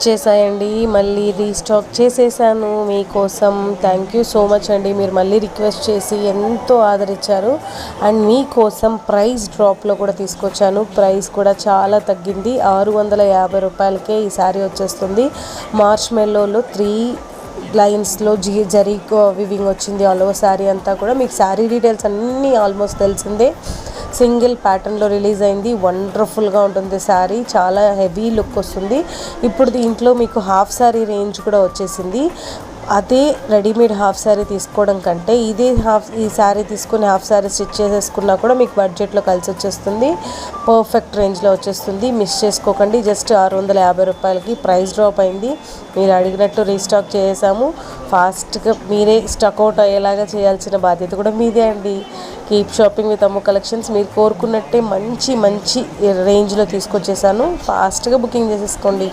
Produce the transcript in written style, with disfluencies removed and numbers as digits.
వచ్చేసాయండి. మళ్ళీ రీస్టాక్ చేసేసాను మీకోసం. థ్యాంక్ యూ సో మచ్ అండి. మీరు మళ్ళీ రిక్వెస్ట్ చేసి ఎంతో ఆదరించారు. అండ్ మీకోసం ప్రైస్ డ్రాప్లో కూడా తీసుకొచ్చాను. ప్రైస్ కూడా చాలా తగ్గింది. 650 రూపాయలకే ఈ శారీ వచ్చేస్తుంది. మార్చ్ మెల్లోలో 3 లైన్స్లో జరీ వివింగ్ వచ్చింది. ఆల్ ఓవర్ శారీ అంతా కూడా మీకు శారీ డీటెయిల్స్ అన్నీ ఆల్మోస్ట్ తెలిసిందే. సింగిల్ ప్యాటర్న్లో రిలీజ్ అయింది. వండర్ఫుల్గా ఉంటుంది శారీ. చాలా హెవీ లుక్ వస్తుంది. ఇప్పుడు దీంట్లో మీకు హాఫ్ శారీ రేంజ్ కూడా వచ్చేసింది. అదే రెడీమేడ్ హాఫ్ శారీ తీసుకోవడం కంటే ఈ శారీ తీసుకొని హాఫ్ శారీ స్టిచ్ చేసేసుకున్నా కూడా మీకు బడ్జెట్లో కలిసి వచ్చేస్తుంది. పర్ఫెక్ట్ రేంజ్లో వచ్చేస్తుంది. మిస్ చేసుకోకండి. జస్ట్ 650 రూపాయలకి ప్రైస్ డ్రాప్ అయింది. మీరు అడిగినట్టు రీస్టాక్ చేసాము. ఫాస్ట్గా మీరే స్టాక్అవుట్ అయ్యేలాగా చేయాల్సిన బాధ్యత కూడా మీదే అండి. Keep shopping with Ammu collections. మీరు కోరుకున్నట్టే మంచి రేంజ్లో తీసుకొచ్చేసాను. ఫాస్ట్గా బుకింగ్ చేసేసుకోండి.